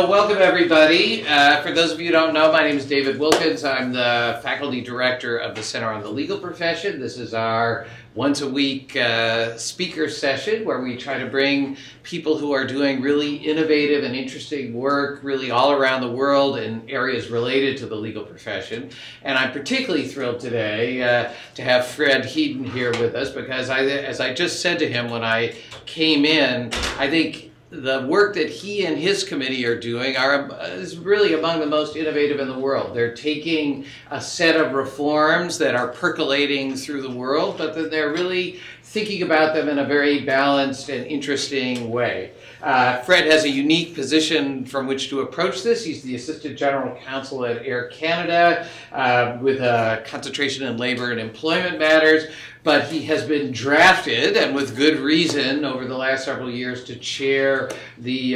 Welcome everybody. For those of you who don't know, my name is David Wilkins. I'm the faculty director of the Center on the Legal Profession. This is our once a week speaker session where we try to bring people who are doing really innovative and interesting work really all around the world in areas related to the legal profession. And I'm particularly thrilled today to have Fred Headon here with us because as I just said to him when I came in, I think the work that he and his committee are doing is really among the most innovative in the world. They're taking a set of reforms that are percolating through the world, but that they're really thinking about them in a very balanced and interesting way. Fred has a unique position from which to approach this. He's the Assistant General Counsel at Air Canada with a concentration in labor and employment matters. But he has been drafted, and with good reason, over the last several years to chair the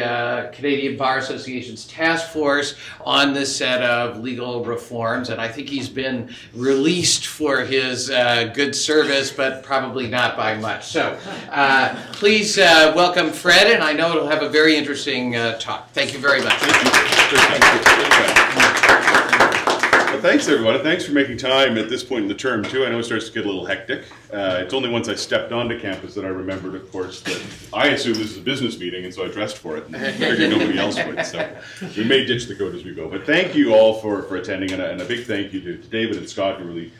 Canadian Bar Association's task force on this set of legal reforms. And I think he's been released for his good service, but probably not by much. So please welcome Fred, and I know it'll have a very interesting talk. Thank you very much. Thank you. Well, thanks everyone, and thanks for making time at this point in the term too. I know it starts to get a little hectic. It's only once I stepped onto campus that I remembered, of course, that I assumed this is a business meeting, and so I dressed for it, and I figured nobody else would. So we may ditch the code as we go. But thank you all for attending, and a big thank you to David and Scott, who really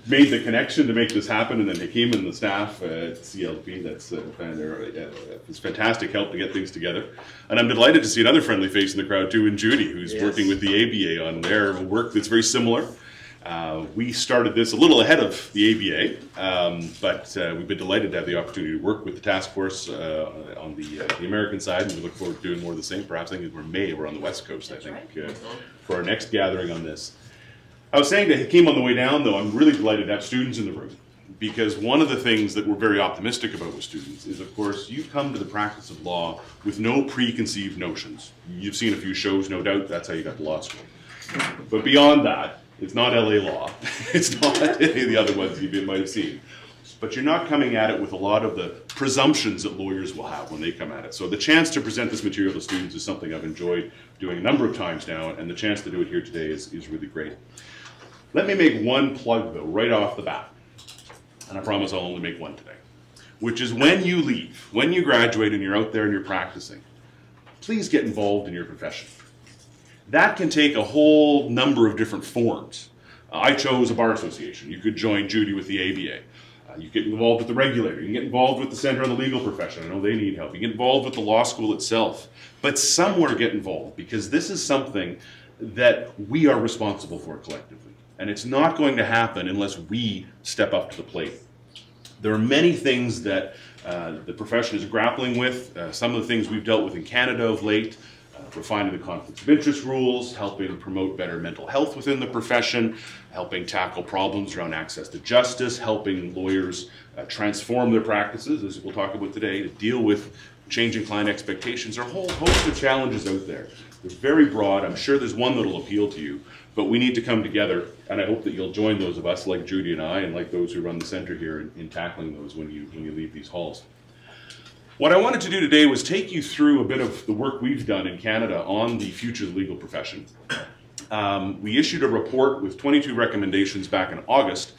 made the connection to make this happen, and then Hakeem and the staff at CLP. It's fantastic help to get things together. And I'm delighted to see another friendly face in the crowd too, in Judy, who's working with the ABA on their work that's very similar. We started this a little ahead of the ABA, but we've been delighted to have the opportunity to work with the task force on the American side, and we look forward to doing more of the same. Perhaps I think we're May, we're on the West Coast, I think, for our next gathering on this. I was saying to Hakeem on the way down, though, I'm really delighted to have students in the room, because one of the things that we're very optimistic about with students is, of course, you come to the practice of law with no preconceived notions. You've seen a few shows, no doubt, that's how you got to law school. But beyond that, it's not LA Law. It's not any of the other ones you might have seen. But you're not coming at it with a lot of the presumptions that lawyers will have when they come at it. So the chance to present this material to students is something I've enjoyed doing a number of times now, and the chance to do it here today is really great. Let me make one plug, though, right off the bat, and I promise I'll only make one today, which is when you leave, when you graduate and you're out there and you're practicing, please get involved in your profession. That can take a whole number of different forms. I chose a bar association. You could join Judy with the ABA. You get involved with the regulator. You can get involved with the Center on the Legal Profession. I know they need help. You get involved with the law school itself. But somewhere get involved, because this is something that we are responsible for collectively. And it's not going to happen unless we step up to the plate. There are many things that the profession is grappling with. Some of the things we've dealt with in Canada of late, refining the conflicts of interest rules, helping promote better mental health within the profession, helping tackle problems around access to justice, helping lawyers transform their practices, as we'll talk about today, to deal with changing client expectations. There are a whole host of challenges out there. They're very broad. I'm sure there's one that'll appeal to you, but we need to come together, and I hope that you'll join those of us, like Judy and I, and like those who run the center here in tackling those when you leave these halls. What I wanted to do today was take you through a bit of the work we've done in Canada on the future of the legal profession. We issued a report with 22 recommendations back in August.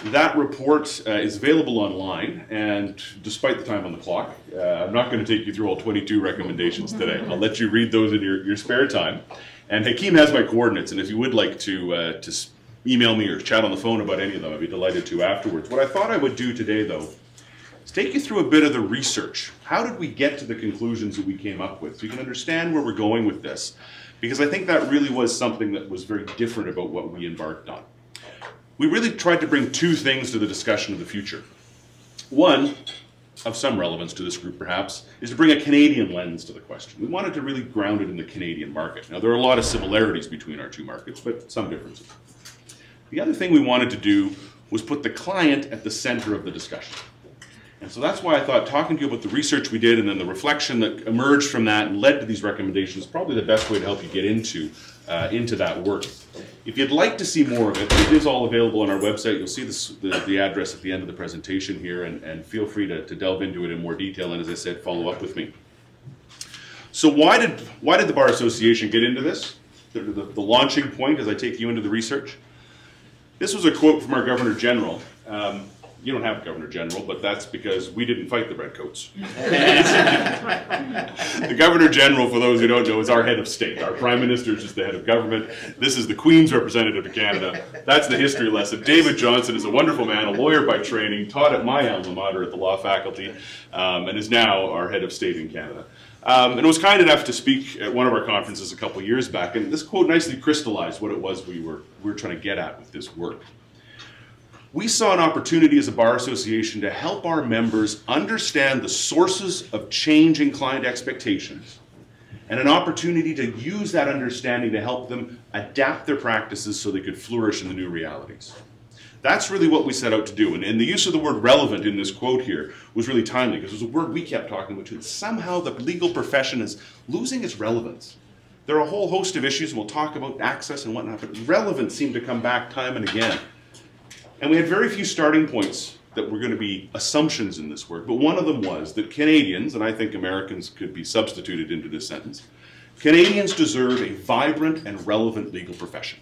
That report is available online, and despite the time on the clock, I'm not going to take you through all 22 recommendations today. I'll let you read those in your spare time. And Hakeem has my coordinates, and if you would like to email me or chat on the phone about any of them, I'd be delighted to afterwards. What I thought I would do today, though, is take you through a bit of the research. How did we get to the conclusions that we came up with? So you can understand where we're going with this, because I think that really was something that was very different about what we embarked on. We really tried to bring two things to the discussion of the future. One, of some relevance to this group perhaps, is to bring a Canadian lens to the question. We wanted to really ground it in the Canadian market. Now there are a lot of similarities between our two markets, but some differences. The other thing we wanted to do was put the client at the center of the discussion. And so that's why I thought talking to you about the research we did and then the reflection that emerged from that and led to these recommendations is probably the best way to help you get into that work. If you'd like to see more of it, it is all available on our website. You'll see the address at the end of the presentation here, and feel free to delve into it in more detail, and as I said, follow up with me. So why did the Bar Association get into this? The launching point as I take you into the research? This was a quote from our Governor General. You don't have a Governor General, but that's because we didn't fight the Redcoats. The Governor General, for those who don't know, is our head of state. Our Prime Minister is just the head of government. This is the Queen's representative of Canada. That's the history lesson. David Johnston is a wonderful man, a lawyer by training, taught at my alma mater at the law faculty, and is now our head of state in Canada. And was kind enough to speak at one of our conferences a couple years back, and this quote nicely crystallized what it was we were trying to get at with this work. We saw an opportunity as a bar association to help our members understand the sources of change in client expectations, and an opportunity to use that understanding to help them adapt their practices so they could flourish in the new realities. That's really what we set out to do, and the use of the word relevant in this quote here was really timely, because it was a word we kept talking about too. Somehow the legal profession is losing its relevance. There are a whole host of issues, and we'll talk about access and whatnot, but relevance seemed to come back time and again. And we had very few starting points that were going to be assumptions in this work, but one of them was that Canadians, and I think Americans could be substituted into this sentence, Canadians deserve a vibrant and relevant legal profession.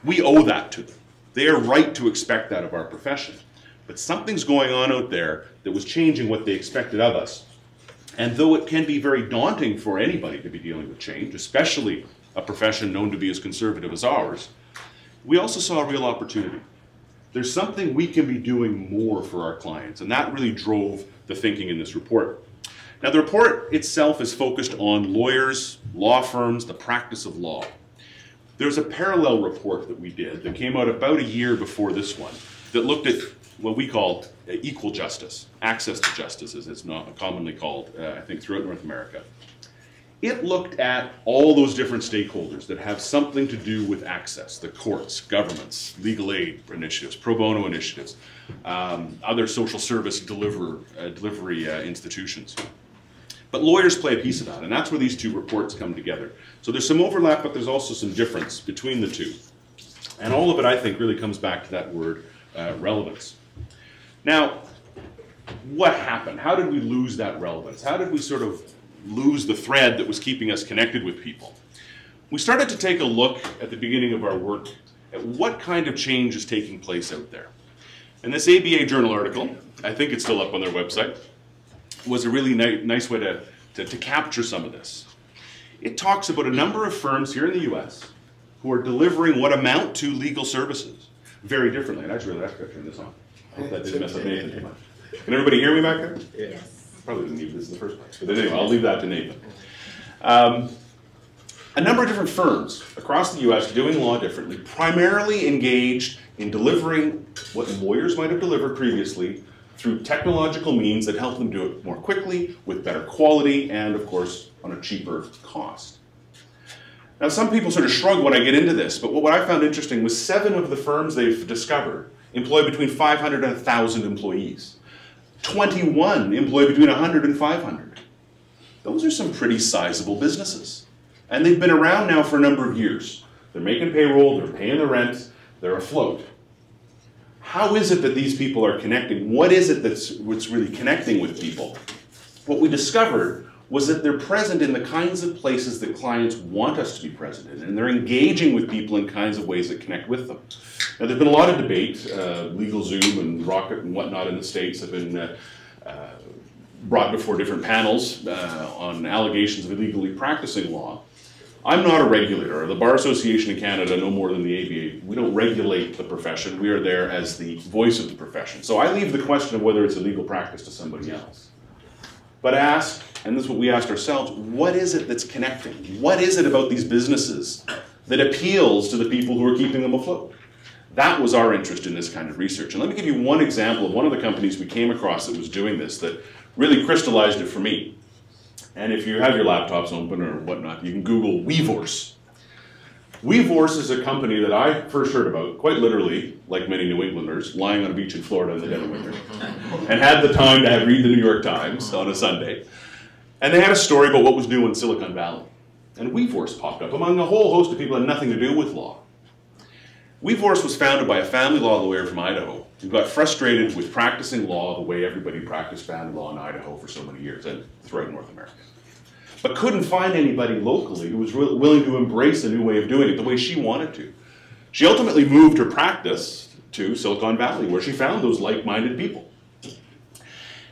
We owe that to them. They are right to expect that of our profession. But something's going on out there that was changing what they expected of us. And though it can be very daunting for anybody to be dealing with change, especially a profession known to be as conservative as ours, we also saw a real opportunity. There's something we can be doing more for our clients, and that really drove the thinking in this report. Now, the report itself is focused on lawyers, law firms, the practice of law. There's a parallel report that we did that came out about a year before this one that looked at what we called equal justice, access to justice, as it's not commonly called, I think, throughout North America. It looked at all those different stakeholders that have something to do with access, the courts, governments, legal aid initiatives, pro bono initiatives, other social service delivery institutions. But lawyers play a piece of that, and that's where these two reports come together. So there's some overlap, but there's also some difference between the two. And all of it, I think, really comes back to that word, relevance. Now, what happened? How did we lose that relevance? How did we sort of lose the thread that was keeping us connected with people? We started to take a look at the beginning of our work at what kind of change is taking place out there. And this ABA Journal article, I think it's still up on their website, was a really nice way to capture some of this. It talks about a number of firms here in the US who are delivering what amount to legal services very differently. And actually, I've got to turn this on. I hope that didn't mess up Nathan too much. Can everybody hear me back there? Yes. Probably didn't need this in the first place. But anyway, I'll leave that to Nathan. A number of different firms across the US doing law differently, primarily engaged in delivering what lawyers might have delivered previously through technological means that help them do it more quickly, with better quality, and of course, on a cheaper cost. Now, some people sort of shrug when I get into this, but what I found interesting was 7 of the firms they've discovered employ between 500 and 1,000 employees. 21 employ between 100 and 500. Those are some pretty sizable businesses. And they've been around now for a number of years. They're making payroll, they're paying the rent, they're afloat. How is it that these people are connecting? What is it what's really connecting with people? What we discovered was that they're present in the kinds of places that clients want us to be present in, and they're engaging with people in kinds of ways that connect with them. Now, there's been a lot of debate. LegalZoom and Rocket and whatnot in the States have been brought before different panels on allegations of illegally practicing law. I'm not a regulator. The Bar Association in Canada, no more than the ABA, we don't regulate the profession. We are there as the voice of the profession. So I leave the question of whether it's illegal practice to somebody else. But ask, and this is what we asked ourselves, what is it that's connecting? What is it about these businesses that appeals to the people who are keeping them afloat? That was our interest in this kind of research. And let me give you one example of one of the companies we came across that was doing this that really crystallized it for me. And if you have your laptops open or whatnot, you can Google Weavorse. Weavorse is a company that I first heard about, quite literally, like many New Englanders, lying on a beach in Florida in the dead of winter, and had the time to read the New York Times on a Sunday. And they had a story about what was new in Silicon Valley. And Weavorse popped up among a whole host of people who had nothing to do with law. Weavorse was founded by a family law lawyer from Idaho who got frustrated with practicing law the way everybody practiced family law in Idaho for so many years and throughout North America. but couldn't find anybody locally who was willing to embrace a new way of doing it the way she wanted to. She ultimately moved her practice to Silicon Valley, where she found those like-minded people.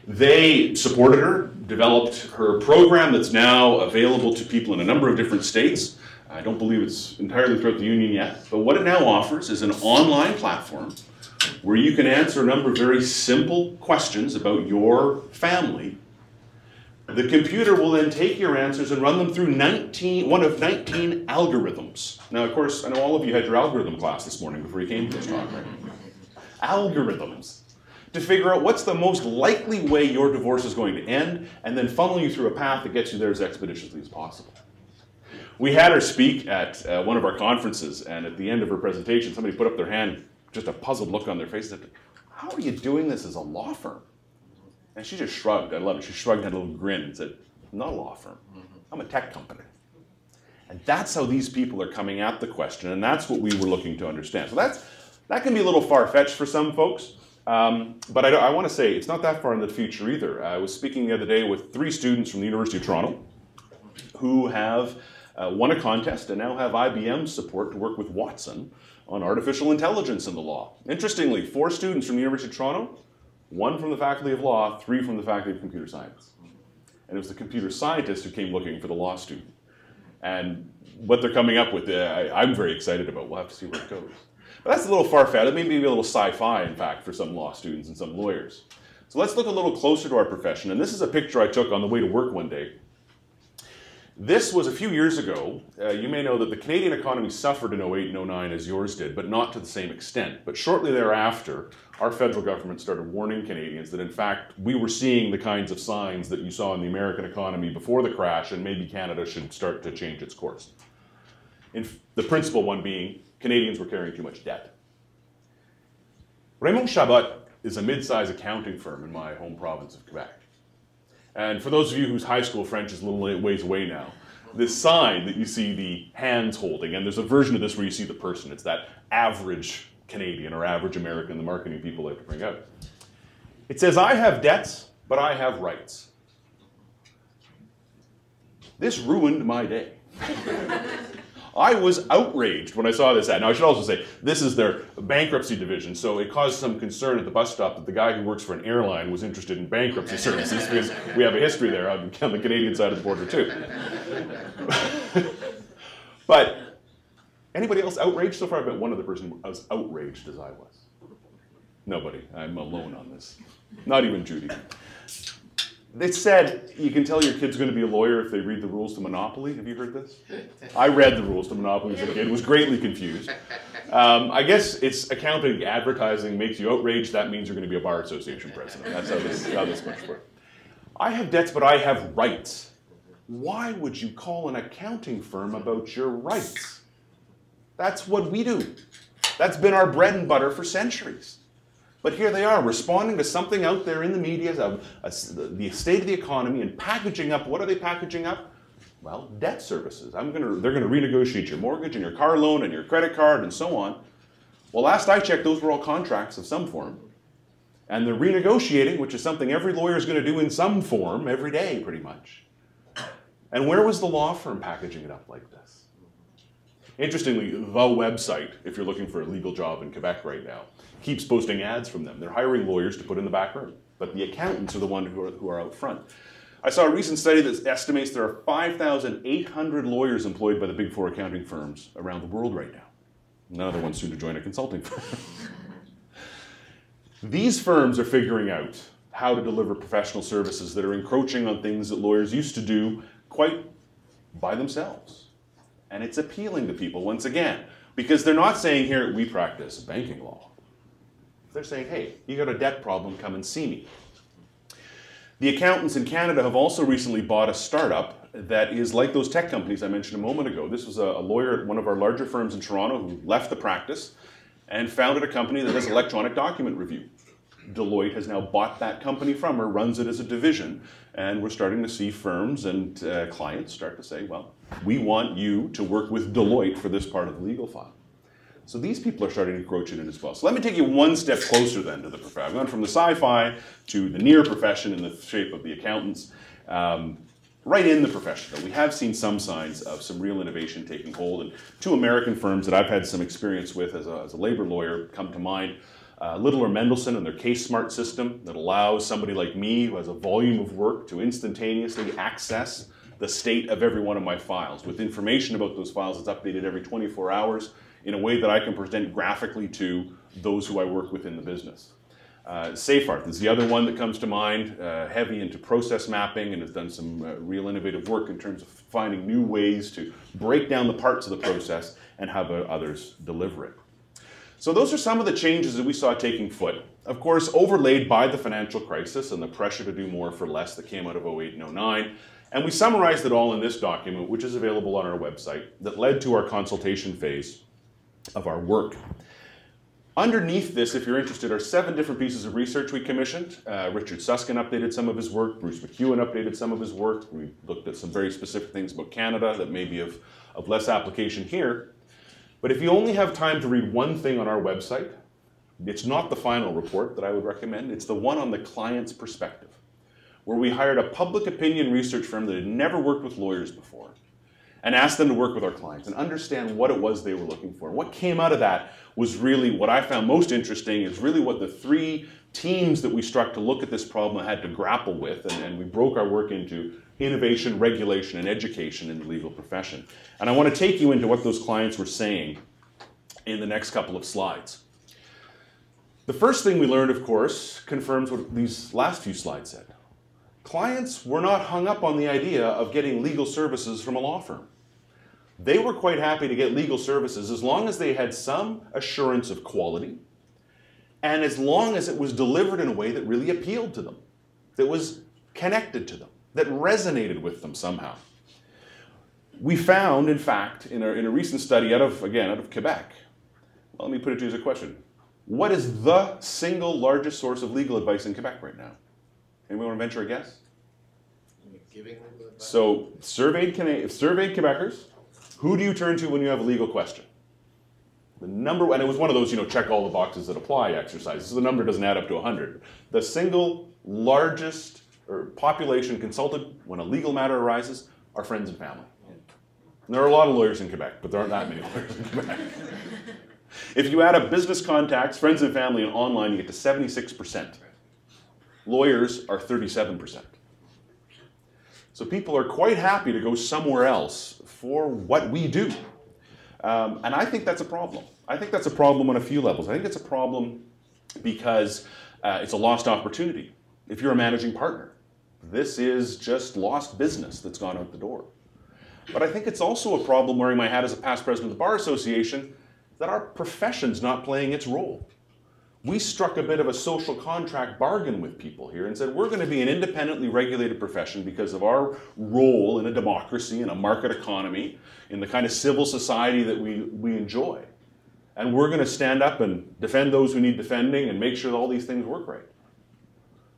They supported her, developed her program that's now available to people in a number of different states. I don't believe it's entirely throughout the union yet, but what it now offers is an online platform where you can answer a number of very simple questions about your family. The computer will then take your answers and run them through one of 19 algorithms. Now, of course, I know all of you had your algorithm class this morning before you came to this talk, right? Algorithms. To figure out what's the most likely way your divorce is going to end, and then funnel you through a path that gets you there as expeditiously as possible. We had her speak at one of our conferences, and at the end of her presentation, somebody put up their hand, just a puzzled look on their face, and said, "How are you doing this as a law firm?" And she just shrugged. I love it. She shrugged and had a little grin and said, "I'm not a law firm. I'm a tech company." And that's how these people are coming at the question, and that's what we were looking to understand. So that can be a little far-fetched for some folks, but I want to say it's not that far in the future either. I was speaking the other day with 3 students from the University of Toronto who have won a contest and now have IBM support to work with Watson on artificial intelligence in the law. Interestingly, 4 students from the University of Toronto, 1 from the Faculty of Law, 3 from the Faculty of Computer Science. And it was the computer scientist who came looking for the law student. And what they're coming up with, I'm very excited about. We'll have to see where it goes. But that's a little far-fetched. It may be a little sci-fi, in fact, for some law students and some lawyers. So let's look a little closer to our profession. And this is a picture I took on the way to work one day. This was a few years ago. You may know that the Canadian economy suffered in 08 and 09 as yours did, but not to the same extent. But shortly thereafter, our federal government started warning Canadians that in fact we were seeing the kinds of signs that you saw in the American economy before the crash, and maybe Canada should start to change its course. The principal one being Canadians were carrying too much debt. Raymond Chabot is a mid-size accounting firm in my home province of Quebec. And for those of you whose high school French is a little ways away now, this sign that you see the hands holding, and there's a version of this where you see the person. It's that average Canadian or average American the marketing people like to bring out. It says, "I have debts, but I have rights." This ruined my day. I was outraged when I saw this ad. Now, I should also say, this is their bankruptcy division, so it caused some concern at the bus stop that the guy who works for an airline was interested in bankruptcy services, because we have a history there on the Canadian side of the border, too. But anybody else outraged so far? I bet one other person as outraged as I was. Nobody. I'm alone on this. Not even Judy. They said you can tell your kid's going to be a lawyer if they read the rules to Monopoly. Have you heard this? I read the rules to Monopoly as a kid, was greatly confused. I guess it's accounting, advertising makes you outraged. That means you're going to be a bar association president. That's how this much works. I have debts, but I have rights. Why would you call an accounting firm about your rights? That's what we do. That's been our bread and butter for centuries. But here they are, responding to something out there in the media, the state of the economy, and packaging up. What are they packaging up? Well, debt services. They're going to renegotiate your mortgage and your car loan and your credit card and so on. Well, last I checked, those were all contracts of some form. And they're renegotiating, which is something every lawyer is going to do in some form every day, pretty much. And where was the law firm packaging it up like this? Interestingly, the website, if you're looking for a legal job in Quebec right now, keeps posting ads from them. They're hiring lawyers to put in the back room, but the accountants are the ones who are out front. I saw a recent study that estimates there are 5,800 lawyers employed by the Big Four accounting firms around the world right now. None of them want soon to join a consulting firm. These firms are figuring out how to deliver professional services that are encroaching on things that lawyers used to do quite by themselves. And it's appealing to people once again, because they're not saying here, we practice banking law. They're saying, hey, you got a debt problem, come and see me. The accountants in Canada have also recently bought a startup that is like those tech companies I mentioned a moment ago. This was a lawyer at one of our larger firms in Toronto who left the practice and founded a company that does electronic document review. Deloitte has now bought that company from her, runs it as a division, and we're starting to see firms and clients start to say, well, we want you to work with Deloitte for this part of the legal file. So these people are starting to encroach in it as well. So let me take you one step closer then to the profession. I've gone from the sci-fi to the near profession in the shape of the accountants. right in the profession, though, we have seen some signs of some real innovation taking hold. And two American firms that I've had some experience with as a labor lawyer come to mind. Littler Mendelson and their Case Smart system that allows somebody like me who has a volume of work to instantaneously access the state of every one of my files with information about those files that's updated every 24 hours in a way that I can present graphically to those who I work with in the business. SafeArt is the other one that comes to mind, heavy into process mapping and has done some real innovative work in terms of finding new ways to break down the parts of the process and have others deliver it. So those are some of the changes that we saw taking foot, of course, overlaid by the financial crisis and the pressure to do more for less that came out of 2008 and 2009. And we summarized it all in this document, which is available on our website, that led to our consultation phase of our work. Underneath this, if you're interested, are 7 different pieces of research we commissioned. Richard Susskind updated some of his work. Bruce McEwen updated some of his work. We looked at some very specific things about Canada that may be of less application here. But if you only have time to read one thing on our website, it's not the final report that I would recommend. It's the one on the client's perspective, where we hired a public opinion research firm that had never worked with lawyers before and asked them to work with our clients and understand what it was they were looking for. What came out of that was really what I found most interesting is really what the 3 teams that we struck to look at this problem had to grapple with, and we broke our work into innovation, regulation, and education in the legal profession. And I want to take you into what those clients were saying in the next couple of slides. The first thing we learned, of course, confirms what these last few slides said. Clients were not hung up on the idea of getting legal services from a law firm. They were quite happy to get legal services as long as they had some assurance of quality and as long as it was delivered in a way that really appealed to them, that was connected to them, that resonated with them somehow. We found, in fact, in a recent study out of Quebec, well, let me put it to you as a question. What is the single largest source of legal advice in Quebec right now? Anyone want to venture a guess? Giving legal advice? So, surveyed Quebecers, who do you turn to when you have a legal question? The number, and it was one of those, check all the boxes that apply exercises, so the number doesn't add up to 100. The single largest population consulted when a legal matter arises are friends and family. And there are a lot of lawyers in Quebec, but there aren't that many lawyers in Quebec. If you add up business contacts, friends and family, and online, you get to 76%. Lawyers are 37%. So people are quite happy to go somewhere else for what we do. And I think that's a problem. I think that's a problem on a few levels. I think it's a problem because it's a lost opportunity. If you're a managing partner, this is just lost business that's gone out the door. But I think it's also a problem, wearing my hat as a past president of the Bar Association, that our profession's not playing its role. We struck a bit of a social contract bargain with people here and said we're going to be an independently regulated profession because of our role in a democracy, in a market economy, in the kind of civil society that we enjoy. And we're going to stand up and defend those who need defending and make sure that all these things work right.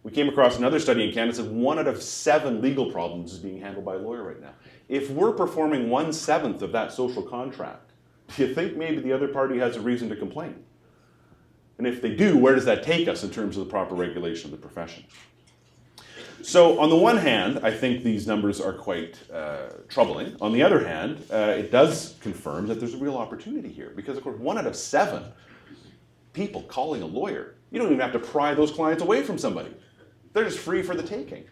We came across another study in Canada that said 1 out of 7 legal problems is being handled by a lawyer right now. If we're performing 1/7 of that social contract, do you think maybe the other party has a reason to complain? And if they do, where does that take us in terms of the proper regulation of the profession? So on the one hand, I think these numbers are quite troubling. On the other hand, it does confirm that there's a real opportunity here because, of course, 1 out of 7 people calling a lawyer, you don't even have to pry those clients away from somebody. They're just free for the taking.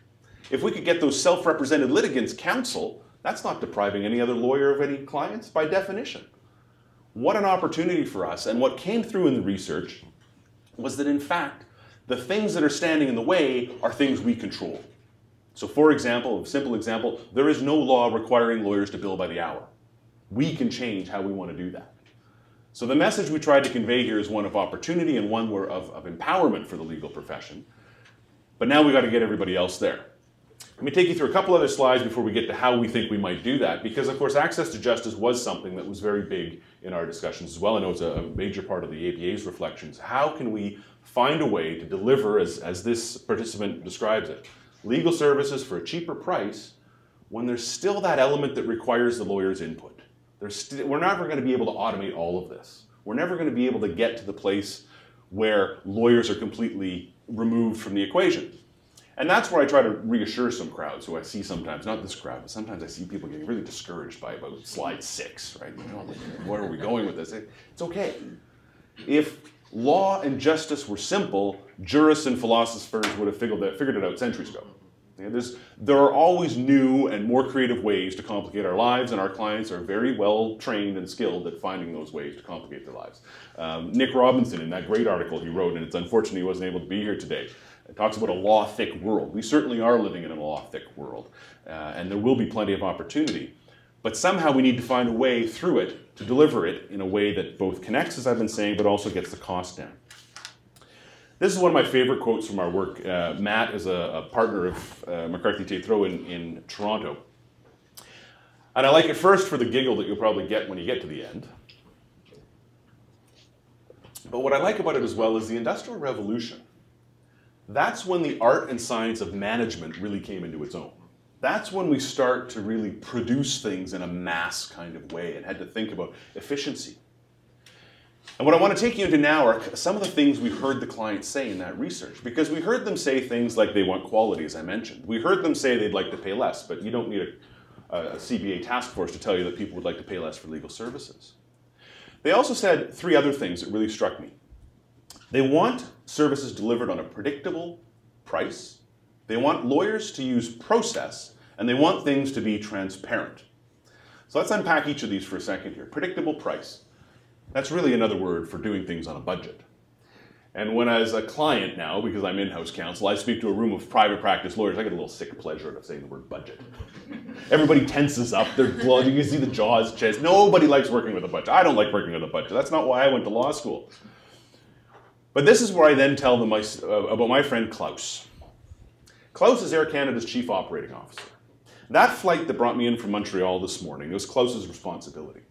If we could get those self-represented litigants counsel, that's not depriving any other lawyer of any clients by definition. What an opportunity for us. And what came through in the research was that, in fact, the things that are standing in the way are things we control. So, for example, a simple example, there is no law requiring lawyers to bill by the hour. We can change how we want to do that. So the message we tried to convey here is one of opportunity and one of empowerment for the legal profession. But now we've got to get everybody else there. Let me take you through a couple other slides before we get to how we think we might do that, because of course access to justice was something that was very big in our discussions as well. I know it's a major part of the ABA's reflections. How can we find a way to deliver, as this participant describes it, legal services for a cheaper price when there's still that element that requires the lawyer's input? We're never going to be able to automate all of this. We're never going to be able to get to the place where lawyers are completely removed from the equation. And that's where I try to reassure some crowds who I see sometimes, not this crowd, but sometimes I see people getting really discouraged by about slide 6, right? You know, like, where are we going with this? It's okay. If law and justice were simple, jurists and philosophers would have figured it out centuries ago. There are always new and more creative ways to complicate our lives, and our clients are very well trained and skilled at finding those ways to complicate their lives. Nick Robinson, in that great article he wrote, and it's unfortunate he wasn't able to be here today, it talks about a law-thick world. We certainly are living in a law-thick world, and there will be plenty of opportunity. But somehow we need to find a way through it to deliver it in a way that both connects, as I've been saying, but also gets the cost down. This is one of my favorite quotes from our work. Matt is a partner of McCarthy Tétrault in Toronto. And I like it first for the giggle that you'll probably get when you get to the end. But what I like about it as well is the Industrial Revolution. That's when the art and science of management really came into its own. That's when we start to really produce things in a mass kind of way and had to think about efficiency. And what I want to take you into now are some of the things we heard the clients say in that research. Because we heard them say things like they want quality, as I mentioned. We heard them say they'd like to pay less, but you don't need a CBA task force to tell you that people would like to pay less for legal services. They also said 3 other things that really struck me. They want services delivered on a predictable price. They want lawyers to use process, and they want things to be transparent. So let's unpack each of these for a second here. Predictable price. That's really another word for doing things on a budget. And when as a client now, because I'm in-house counsel, I speak to a room of private practice lawyers, I get a little sick pleasure out of saying the word budget. Everybody tenses up, they're blood, you can see the jaws chest. Nobody likes working with a budget. I don't like working with a budget. That's not why I went to law school. But this is where I then tell them about my friend Klaus. Klaus is Air Canada's chief operating officer. That flight that brought me in from Montreal this morning, it was Klaus's responsibility.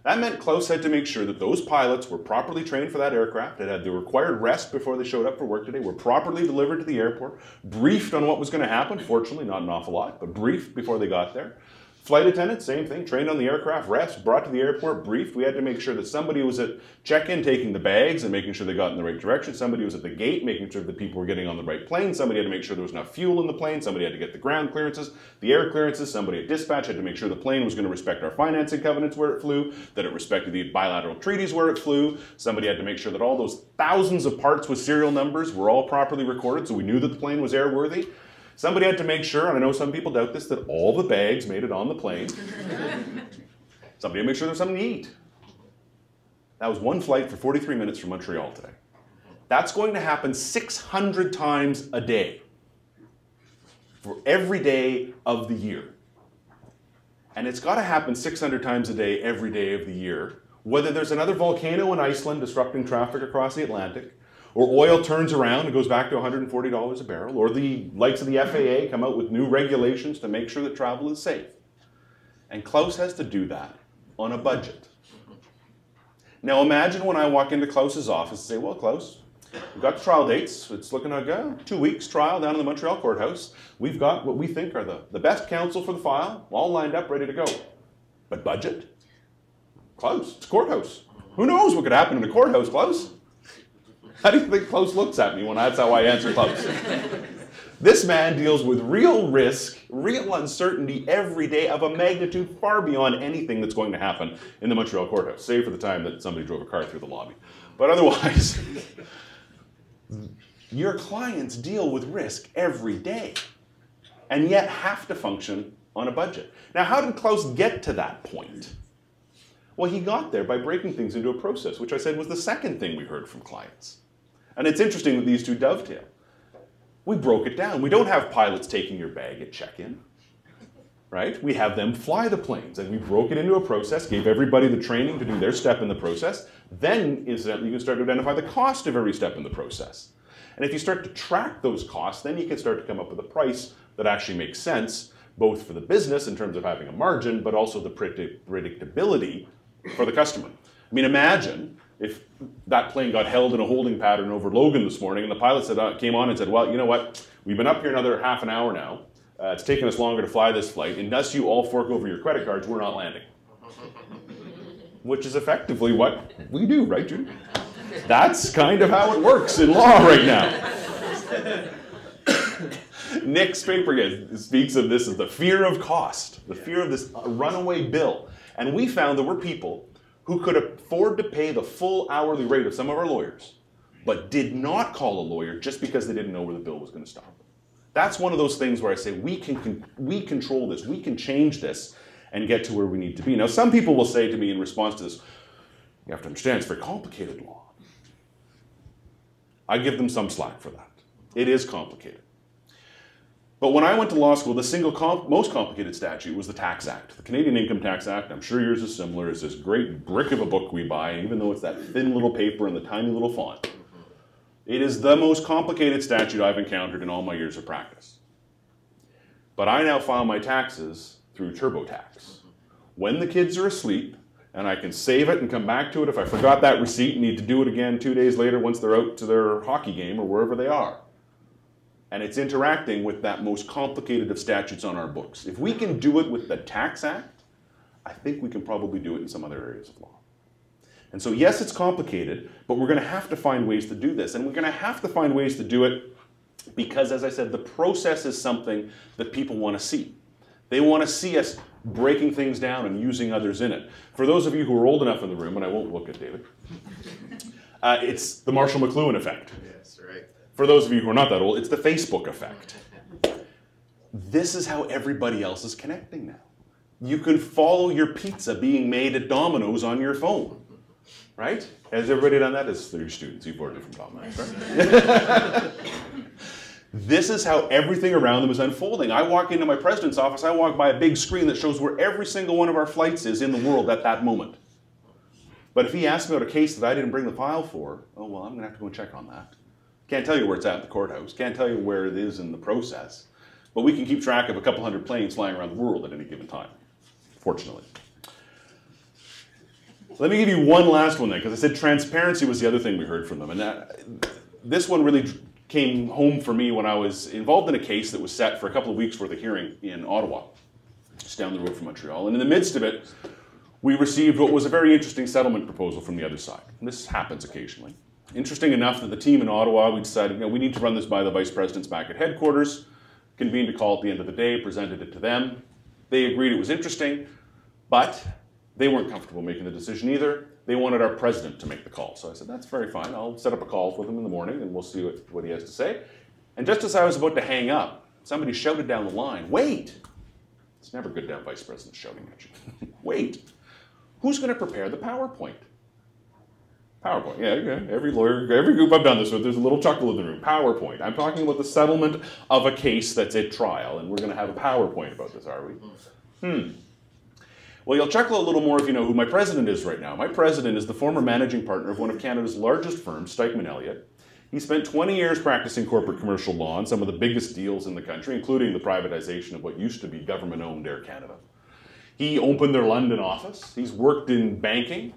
That meant Klaus had to make sure that those pilots were properly trained for that aircraft, that had the required rest before they showed up for work today, were properly delivered to the airport, briefed on what was going to happen, fortunately not an awful lot, but briefed before they got there. Flight attendants, same thing, trained on the aircraft, rest, brought to the airport, briefed. We had to make sure that somebody was at check-in taking the bags and making sure they got in the right direction. Somebody was at the gate making sure that people were getting on the right plane. Somebody had to make sure there was enough fuel in the plane. Somebody had to get the ground clearances, the air clearances. Somebody at dispatch had to make sure the plane was going to respect our financing covenants where it flew, that it respected the bilateral treaties where it flew. Somebody had to make sure that all those thousands of parts with serial numbers were all properly recorded so we knew that the plane was airworthy. Somebody had to make sure, and I know some people doubt this, that all the bags made it on the plane. Somebody had to make sure there was something to eat. That was one flight for 43 minutes from Montreal today. That's going to happen 600 times a day for every day of the year. And it's got to happen 600 times a day every day of the year, whether there's another volcano in Iceland disrupting traffic across the Atlantic, or oil turns around and goes back to $140 a barrel, or the likes of the FAA come out with new regulations to make sure that travel is safe. And Klaus has to do that on a budget. Now imagine when I walk into Klaus's office and say, well, Klaus, we've got the trial dates. It's looking like a 2 weeks trial down in the Montreal courthouse. We've got what we think are the best counsel for the file, all lined up, ready to go. But budget? Klaus, it's a courthouse. Who knows what could happen in a courthouse, Klaus? How do you think Klaus looks at me when that's how I answer Klaus? This man deals with real risk, real uncertainty every day of a magnitude far beyond anything that's going to happen in the Montreal courthouse, save for the time that somebody drove a car through the lobby. But otherwise, your clients deal with risk every day and yet have to function on a budget. Now, how did Klaus get to that point? Well, he got there by breaking things into a process, which I said was the second thing we heard from clients. And it's interesting that these two dovetail. We broke it down. We don't have pilots taking your bag at check-in, right? We have them fly the planes, and we broke it into a process, gave everybody the training to do their step in the process. Then, incidentally, you can start to identify the cost of every step in the process. And if you start to track those costs, then you can start to come up with a price that actually makes sense, both for the business in terms of having a margin, but also the predictability for the customer. I mean, imagine if that plane got held in a holding pattern over Logan this morning and the pilot came on and said, well, you know what, we've been up here another half an hour now. It's taken us longer to fly this flight. Unless you all fork over your credit cards, we're not landing. Which is effectively what we do, right, Judy? That's kind of how it works in law right now. Nick's paper again speaks of this as the fear of cost, the fear of this runaway bill. And we found there were people who could afford to pay the full hourly rate of some of our lawyers, but did not call a lawyer just because they didn't know where the bill was going to stop. That's one of those things where I say we control this, we can change this and get to where we need to be. Now, some people will say to me in response to this, you have to understand, it's very complicated law. I give them some slack for that. It is complicated. But when I went to law school, the single most complicated statute was the Tax Act. The Canadian Income Tax Act, I'm sure yours is similar, is this great brick of a book we buy, and even though it's that thin little paper and the tiny little font, it is the most complicated statute I've encountered in all my years of practice. But I now file my taxes through TurboTax. When the kids are asleep, and I can save it and come back to it if I forgot that receipt and need to do it again 2 days later once they're out to their hockey game or wherever they are. And it's interacting with that most complicated of statutes on our books. If we can do it with the Tax Act, I think we can probably do it in some other areas of law. And so yes, it's complicated, but we're going to have to find ways to do this. And we're going to have to find ways to do it because, as I said, the process is something that people want to see. They want to see us breaking things down and using others in it. For those of you who are old enough in the room, and I won't look at David, it's the Marshall McLuhan effect. Yes, right. For those of you who are not that old, it's the Facebook effect. This is how everybody else is connecting now. You can follow your pizza being made at Domino's on your phone, right? Has everybody done that? As your students, you've ordered from Domino's, right? This is how everything around them is unfolding. I walk into my president's office, I walk by a big screen that shows where every single one of our flights is in the world at that moment. But if he asks me about a case that I didn't bring the file for, oh, well, I'm going to have to go and check on that. Can't tell you where it's at in the courthouse. Can't tell you where it is in the process. But we can keep track of a couple hundred planes flying around the world at any given time, fortunately. Let me give you one last one then, because I said transparency was the other thing we heard from them. And this one really came home for me when I was involved in a case that was set for a couple of weeks for the hearing in Ottawa, just down the road from Montreal. And in the midst of it, we received what was a very interesting settlement proposal from the other side. And this happens occasionally. Interesting enough that the team in Ottawa, we decided, we need to run this by the vice presidents back at headquarters, convened a call at the end of the day, presented it to them. They agreed it was interesting, but they weren't comfortable making the decision either. They wanted our president to make the call. So I said, that's very fine. I'll set up a call with him in the morning and we'll see what he has to say. And just as I was about to hang up, somebody shouted down the line, wait. It's never good to have vice presidents shouting at you. Wait. Who's going to prepare the PowerPoint? PowerPoint, yeah, okay. Every lawyer, every group I've done this with, there's a little chuckle in the room. PowerPoint. I'm talking about the settlement of a case that's at trial, and we're going to have a PowerPoint about this, are we? Well, you'll chuckle a little more if you know who my president is right now. My president is the former managing partner of one of Canada's largest firms, Stikeman Elliott. He spent 20 years practicing corporate commercial law on some of the biggest deals in the country, including the privatization of what used to be government-owned Air Canada. He opened their London office. He's worked in banking,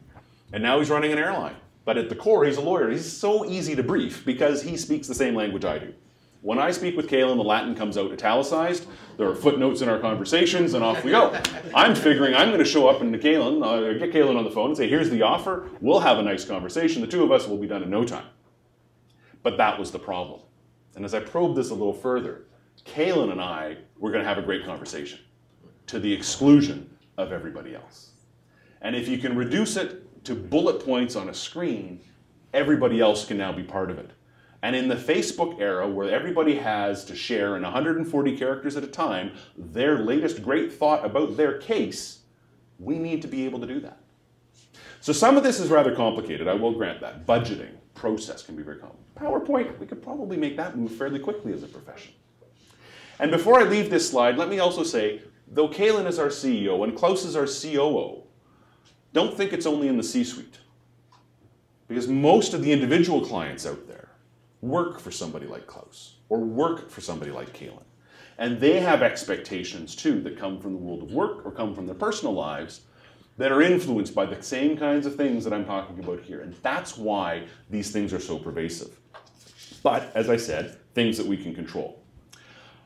and now he's running an airline. But at the core, he's a lawyer. He's so easy to brief because he speaks the same language I do. When I speak with Kaylin, the Latin comes out italicized. There are footnotes in our conversations, and off we go. I'm figuring I'm going to show up and get Kaylin on the phone and say, here's the offer. We'll have a nice conversation. The two of us will be done in no time. But that was the problem. And as I probed this a little further, Kaylin and I were going to have a great conversation to the exclusion of everybody else. And if you can reduce it to bullet points on a screen, everybody else can now be part of it. And in the Facebook era, where everybody has to share in 140 characters at a time their latest great thought about their case, we need to be able to do that. So some of this is rather complicated, I will grant that. Budgeting, process can be very complicated. PowerPoint, we could probably make that move fairly quickly as a profession. And before I leave this slide, let me also say, though Kaylin is our CEO and Klaus is our COO, don't think it's only in the C-suite. Because most of the individual clients out there work for somebody like Klaus or work for somebody like Kaylin. And they have expectations too that come from the world of work or come from their personal lives that are influenced by the same kinds of things that I'm talking about here. And that's why these things are so pervasive. But, as I said, things that we can control.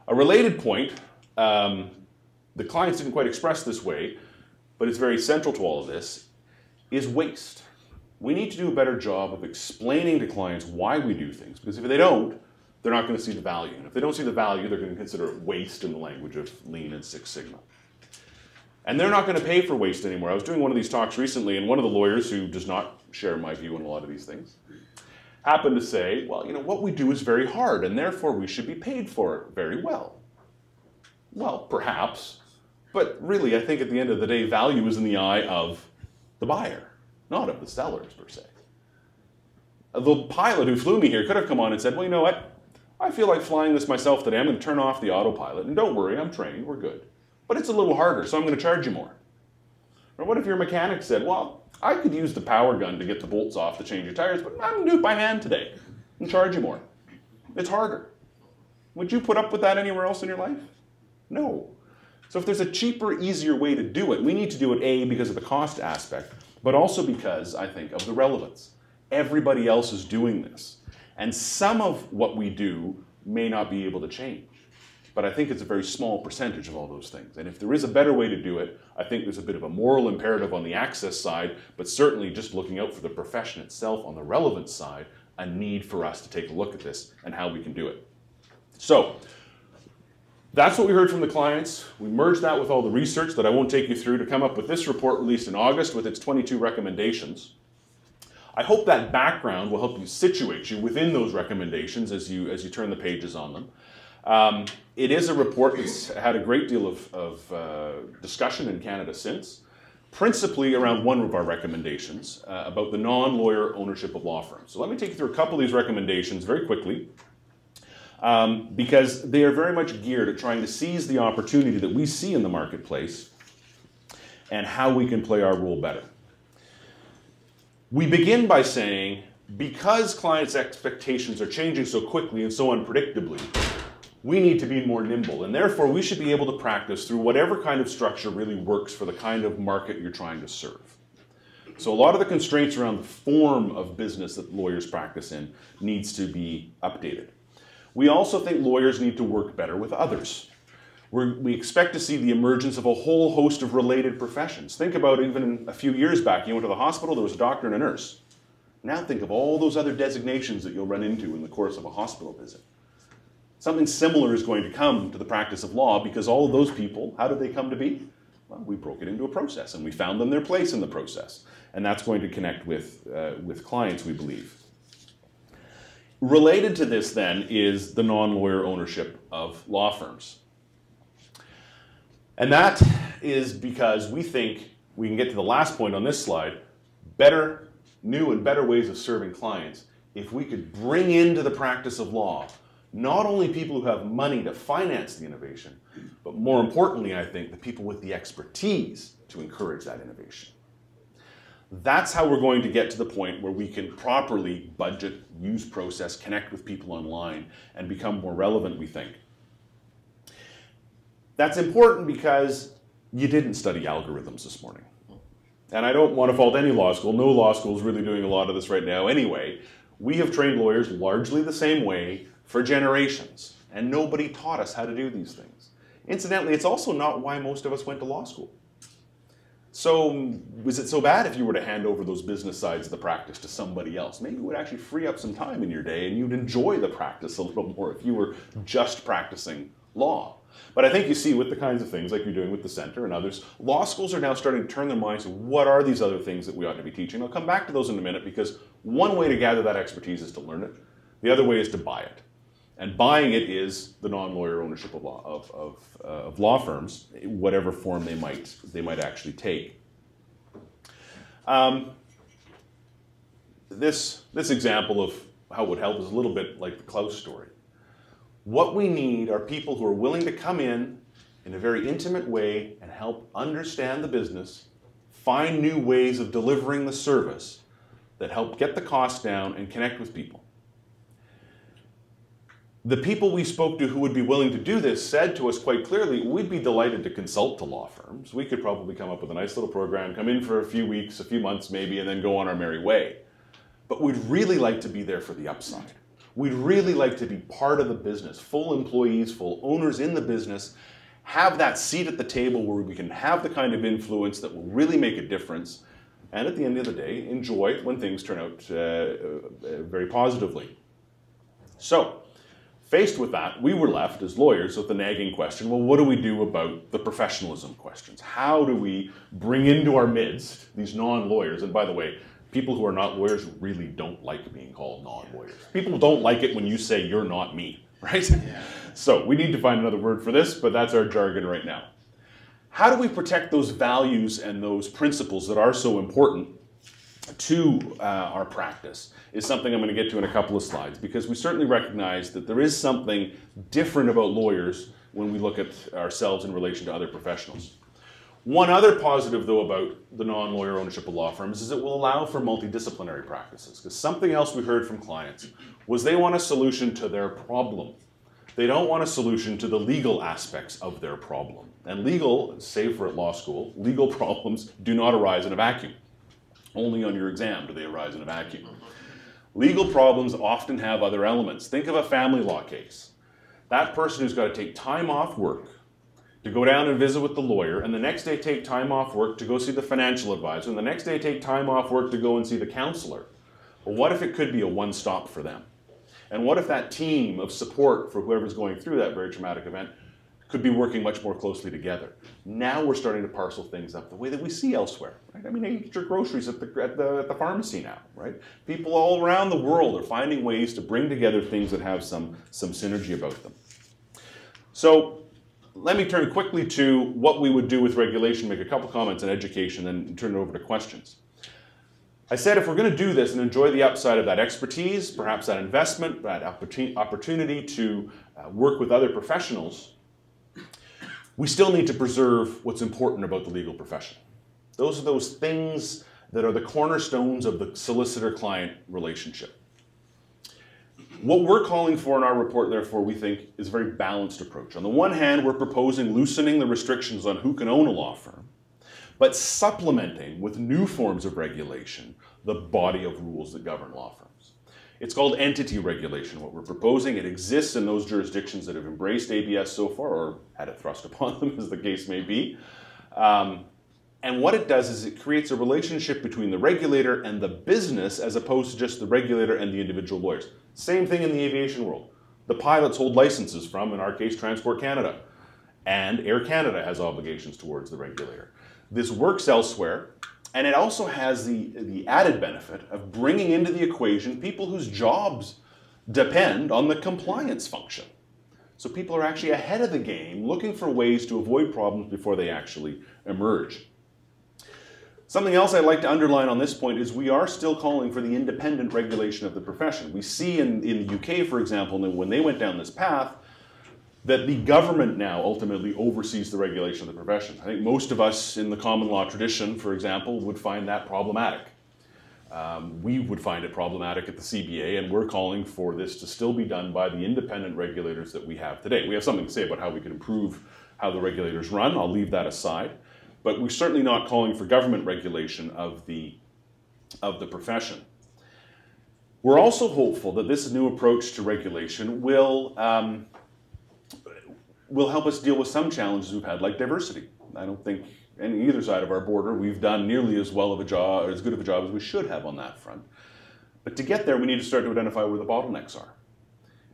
A related point, the clients didn't quite express this way, but it's very central to all of this, is waste. We need to do a better job of explaining to clients why we do things, because if they don't, they're not going to see the value. And if they don't see the value, they're going to consider it waste in the language of Lean and Six Sigma. And they're not going to pay for waste anymore. I was doing one of these talks recently, and one of the lawyers, who does not share my view on a lot of these things, happened to say, well, you know, what we do is very hard, and therefore we should be paid for it very well. Well, perhaps, but really, I think at the end of the day, value is in the eye of the buyer, not of the sellers, per se. The pilot who flew me here could have come on and said, well, you know what? I feel like flying this myself today. I'm going to turn off the autopilot, and don't worry, I'm trained, we're good. But it's a little harder, so I'm going to charge you more. Or what if your mechanic said, well, I could use the power gun to get the bolts off to change your tires, but I'm going to do it by hand today and charge you more. It's harder. Would you put up with that anywhere else in your life? No. So if there's a cheaper, easier way to do it, we need to do it, A, because of the cost aspect, but also because, I think, of the relevance. Everybody else is doing this. And some of what we do may not be able to change. But I think it's a very small percentage of all those things. And if there is a better way to do it, I think there's a bit of a moral imperative on the access side, but certainly just looking out for the profession itself on the relevance side, a need for us to take a look at this and how we can do it. So that's what we heard from the clients. We merged that with all the research that I won't take you through to come up with this report released in August with its 22 recommendations. I hope that background will help you situate you within those recommendations as you turn the pages on them. It is a report that's had a great deal of discussion in Canada since, principally around one of our recommendations about the non-lawyer ownership of law firms. So let me take you through a couple of these recommendations very quickly, because they are very much geared at trying to seize the opportunity that we see in the marketplace and how we can play our role better. We begin by saying, because clients' expectations are changing so quickly and so unpredictably, we need to be more nimble, and therefore we should be able to practice through whatever kind of structure really works for the kind of market you're trying to serve. So a lot of the constraints around the form of business that lawyers practice in needs to be updated. We also think lawyers need to work better with others. We expect to see the emergence of a whole host of related professions. Think about even a few years back, you went to the hospital, there was a doctor and a nurse. Now think of all those other designations that you'll run into in the course of a hospital visit. Something similar is going to come to the practice of law because all of those people, how did they come to be? Well, we broke it into a process and we found them their place in the process. And that's going to connect with clients, we believe. Related to this then is the non-lawyer ownership of law firms. And that is because we think we can get to the last point on this slide, new and better ways of serving clients if we could bring into the practice of law not only people who have money to finance the innovation, but more importantly, I think, the people with the expertise to encourage that innovation. That's how we're going to get to the point where we can properly budget, use process, connect with people online, and become more relevant, we think. That's important because you didn't study algorithms this morning. And I don't want to fault any law school. No law school is really doing a lot of this right now anyway. We have trained lawyers largely the same way for generations, and nobody taught us how to do these things. Incidentally, it's also not why most of us went to law school. So was it so bad if you were to hand over those business sides of the practice to somebody else? Maybe it would actually free up some time in your day and you'd enjoy the practice a little more if you were just practicing law. But I think you see with the kinds of things like you're doing with the center and others, law schools are now starting to turn their minds to what are these other things that we ought to be teaching. I'll come back to those in a minute because one way to gather that expertise is to learn it. The other way is to buy it. And buying it is the non-lawyer ownership of law firms, whatever form they might actually take. This example of how it would help is a little bit like the Klaus story. What we need are people who are willing to come in a very intimate way and help understand the business, find new ways of delivering the service that help get the cost down and connect with people. The people we spoke to who would be willing to do this said to us quite clearly, we'd be delighted to consult to law firms. We could probably come up with a nice little program, come in for a few weeks, a few months maybe, and then go on our merry way. But we'd really like to be there for the upside. We'd really like to be part of the business, full employees, full owners in the business, have that seat at the table where we can have the kind of influence that will really make a difference, and at the end of the day, enjoy when things turn out very positively. So, Faced with that, we were left as lawyers with the nagging question, well, what do we do about the professionalism questions? How do we bring into our midst these non-lawyers? And by the way, people who are not lawyers really don't like being called non-lawyers. People don't like it when you say, you're not me, right? Yeah. So we need to find another word for this, but that's our jargon right now. How do we protect those values and those principles that are so important to our practice is something I'm going to get to in a couple of slides, because we certainly recognize that there is something different about lawyers when we look at ourselves in relation to other professionals. One other positive, though, about the non-lawyer ownership of law firms is it will allow for multidisciplinary practices, because something else we heard from clients was they want a solution to their problem. They don't want a solution to the legal aspects of their problem. And legal, save for at law school, legal problems do not arise in a vacuum. Only on your exam do they arise in a vacuum. Legal problems often have other elements. Think of a family law case. That person who's got to take time off work to go down and visit with the lawyer, and the next day take time off work to go see the financial advisor, and the next day take time off work to go and see the counselor. Well, what if it could be a one-stop for them? And what if that team of support for whoever's going through that very traumatic event could be working much more closely together? Now we're starting to parcel things up the way that we see elsewhere. Right? I mean, you get your groceries at the pharmacy now, right? People all around the world are finding ways to bring together things that have some synergy about them. So let me turn quickly to what we would do with regulation, make a couple comments on education, then turn it over to questions. I said if we're going to do this and enjoy the upside of that expertise, perhaps that investment, that opportunity to work with other professionals, we still need to preserve what's important about the legal profession. Those are those things that are the cornerstones of the solicitor-client relationship. What we're calling for in our report, therefore, we think is a very balanced approach. On the one hand, we're proposing loosening the restrictions on who can own a law firm, but supplementing with new forms of regulation the body of rules that govern law firms. It's called entity regulation, what we're proposing. It exists in those jurisdictions that have embraced ABS so far, or had it thrust upon them, as the case may be. And what it does is it creates a relationship between the regulator and the business as opposed to just the regulator and the individual lawyers. Same thing in the aviation world. The pilots hold licenses from, in our case, Transport Canada. And Air Canada has obligations towards the regulator. This works elsewhere, and it also has the added benefit of bringing into the equation people whose jobs depend on the compliance function. So people are actually ahead of the game, looking for ways to avoid problems before they actually emerge. Something else I'd like to underline on this point is we are still calling for the independent regulation of the profession. We see in the UK, for example, when they went down this path, that the government now ultimately oversees the regulation of the profession. I think most of us in the common law tradition, for example, would find that problematic. We would find it problematic at the CBA, and we're calling for this to still be done by the independent regulators that we have today. We have something to say about how we can improve how the regulators run. I'll leave that aside. But we're certainly not calling for government regulation of the profession. We're also hopeful that this new approach to regulation will help us deal with some challenges we've had, like diversity. I don't think on either side of our border we've done nearly as well of a job, or as good of a job as we should have on that front. But to get there, we need to start to identify where the bottlenecks are.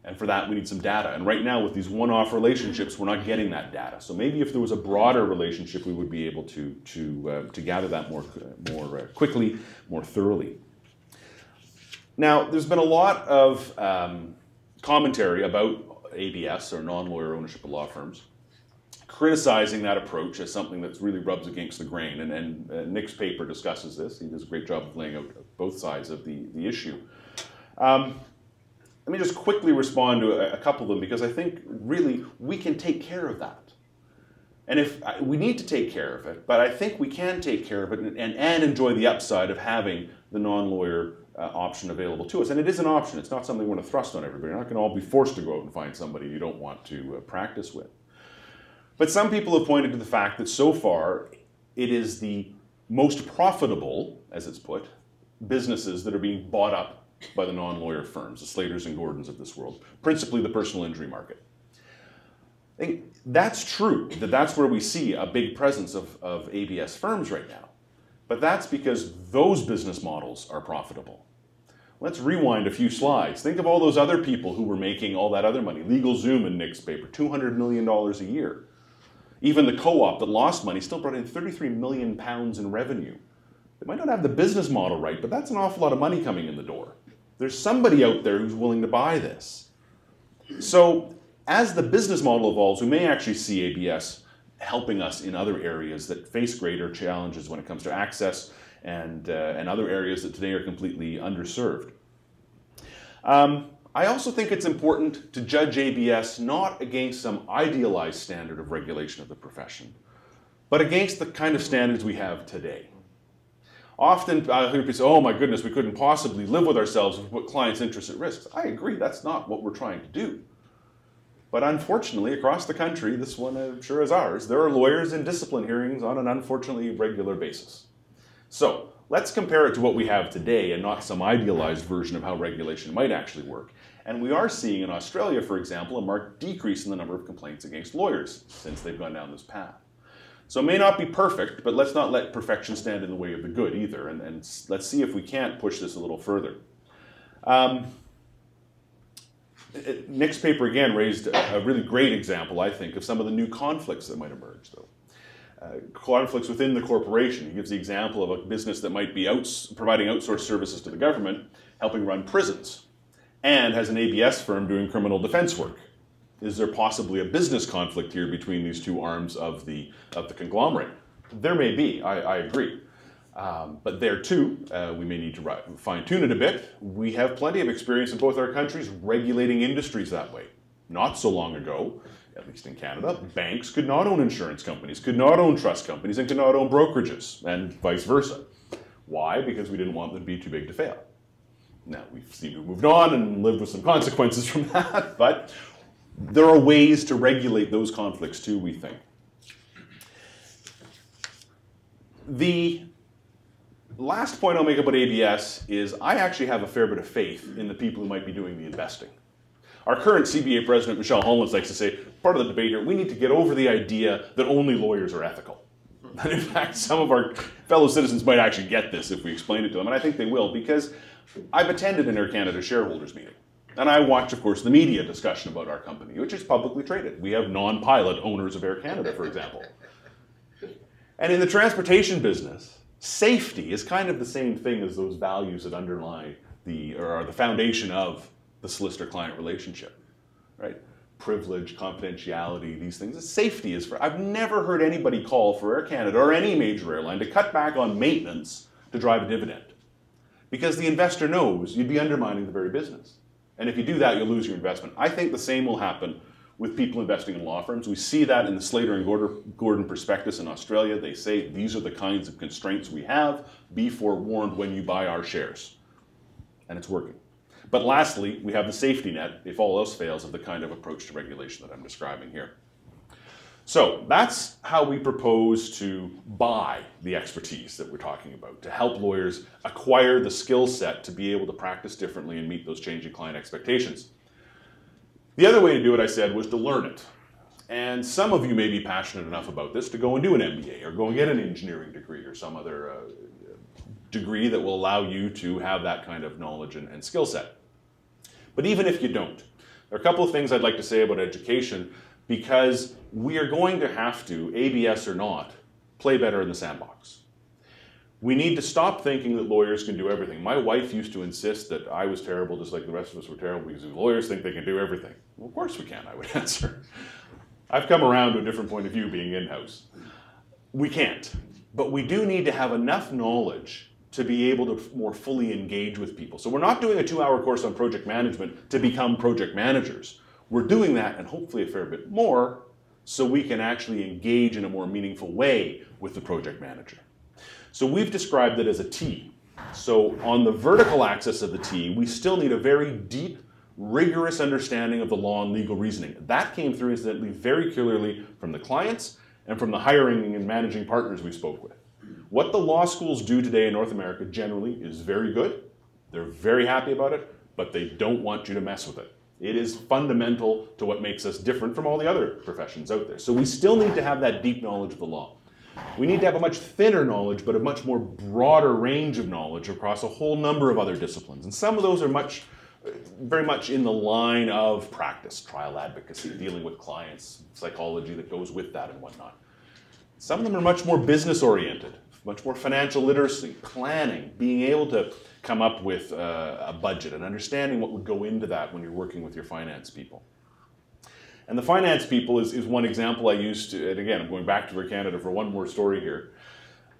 And for that, we need some data. And right now, with these one-off relationships, we're not getting that data. So maybe if there was a broader relationship, we would be able to gather that more quickly, more thoroughly. Now, there's been a lot of commentary about ABS, or non-lawyer ownership of law firms, criticizing that approach as something that really rubs against the grain. And Nick's paper discusses this. He does a great job of laying out both sides of the issue. Let me just quickly respond to a couple of them, because I think really we can take care of that. And if we need to take care of it, but I think we can take care of it and enjoy the upside of having the non-lawyer option available to us. And it is an option. It's not something we're going to thrust on everybody. You're not going to all be forced to go out and find somebody you don't want to practice with. But some people have pointed to the fact that so far it is the most profitable, as it's put, businesses that are being bought up by the non-lawyer firms, the Slaters and Gordons of this world, principally the personal injury market. I think that's true, that's where we see a big presence of ABS firms right now. But that's because those business models are profitable. Let's rewind a few slides. Think of all those other people who were making all that other money. LegalZoom in Nick's paper, $200 million a year. Even the co-op that lost money still brought in £33 million in revenue. They might not have the business model right, but that's an awful lot of money coming in the door. There's somebody out there who's willing to buy this. So as the business model evolves, we may actually see ABS helping us in other areas that face greater challenges when it comes to access and other areas that today are completely underserved. I also think it's important to judge ABS not against some idealized standard of regulation of the profession, but against the kind of standards we have today. Often I hear people say, oh my goodness, we couldn't possibly live with ourselves and put clients' interests at risk. I agree, that's not what we're trying to do. But unfortunately, across the country, this one I'm sure is ours, there are lawyers in discipline hearings on an unfortunately regular basis. So let's compare it to what we have today and not some idealized version of how regulation might actually work. And we are seeing in Australia, for example, a marked decrease in the number of complaints against lawyers since they've gone down this path. So it may not be perfect, but let's not let perfection stand in the way of the good either. And let's see if we can't push this a little further. Nick's paper again raised a really great example, I think, of some of the new conflicts that might emerge, though. Conflicts within the corporation. He gives the example of a business that might be providing outsourced services to the government, helping run prisons, and has an ABS firm doing criminal defense work. Is there possibly a business conflict here between these two arms of the conglomerate? There may be, I agree. But there too, we may need to fine-tune it a bit. We have plenty of experience in both our countries regulating industries that way. Not so long ago, at least in Canada, banks could not own insurance companies, could not own trust companies, and could not own brokerages, and vice versa. Why? Because we didn't want them to be too big to fail. Now, we've seen who moved on and lived with some consequences from that, but there are ways to regulate those conflicts too, we think. The last point I'll make about ABS is I actually have a fair bit of faith in the people who might be doing the investing. Our current CBA president, Michelle Hollands, likes to say, part of the debate here, we need to get over the idea that only lawyers are ethical. And in fact, some of our fellow citizens might actually get this if we explain it to them, and I think they will, because I've attended an Air Canada shareholders meeting. And I watch, of course, the media discussion about our company, which is publicly traded. We have non-pilot owners of Air Canada, for example. And in the transportation business, safety is kind of the same thing as those values that underlie or are the foundation of the solicitor-client relationship, right? Privilege, confidentiality, these things. Safety is I've never heard anybody call for Air Canada or any major airline to cut back on maintenance to drive a dividend. Because the investor knows you'd be undermining the very business. And if you do that, you'll lose your investment. I think the same will happen with people investing in law firms. We see that in the Slater and Gordon prospectus in Australia. They say these are the kinds of constraints we have. Be forewarned when you buy our shares. And it's working. But lastly, we have the safety net, if all else fails, of the kind of approach to regulation that I'm describing here. So that's how we propose to buy the expertise that we're talking about, to help lawyers acquire the skill set to be able to practice differently and meet those changing client expectations. The other way to do it, I said, was to learn it. And some of you may be passionate enough about this to go and do an MBA or go and get an engineering degree or some other degree that will allow you to have that kind of knowledge and skill set. But even if you don't, there are a couple of things I'd like to say about education, because we are going to have to, ABS or not, play better in the sandbox. We need to stop thinking that lawyers can do everything. My wife used to insist that I was terrible just like the rest of us were terrible because lawyers think they can do everything. Well, of course we can, I would answer. I've come around to a different point of view being in-house. We can't, but we do need to have enough knowledge to be able to more fully engage with people. So we're not doing a 2-hour course on project management to become project managers. We're doing that, and hopefully a fair bit more, so we can actually engage in a more meaningful way with the project manager. So we've described it as a T. So on the vertical axis of the T, we still need a very deep, rigorous understanding of the law and legal reasoning. That came through, incidentally, very clearly from the clients and from the hiring and managing partners we spoke with. What the law schools do today in North America generally is very good. They're very happy about it, but they don't want you to mess with it. It is fundamental to what makes us different from all the other professions out there. So we still need to have that deep knowledge of the law. We need to have a much thinner knowledge, but a much more broader range of knowledge across a whole number of other disciplines. And some of those are very much in the line of practice, trial advocacy, dealing with clients, psychology that goes with that and whatnot. Some of them are much more business-oriented, much more financial literacy, planning, being able to come up with a budget and understanding what would go into that when you're working with your finance people. And the finance people is one example I used to, and again, I'm going back to Air Canada for one more story here,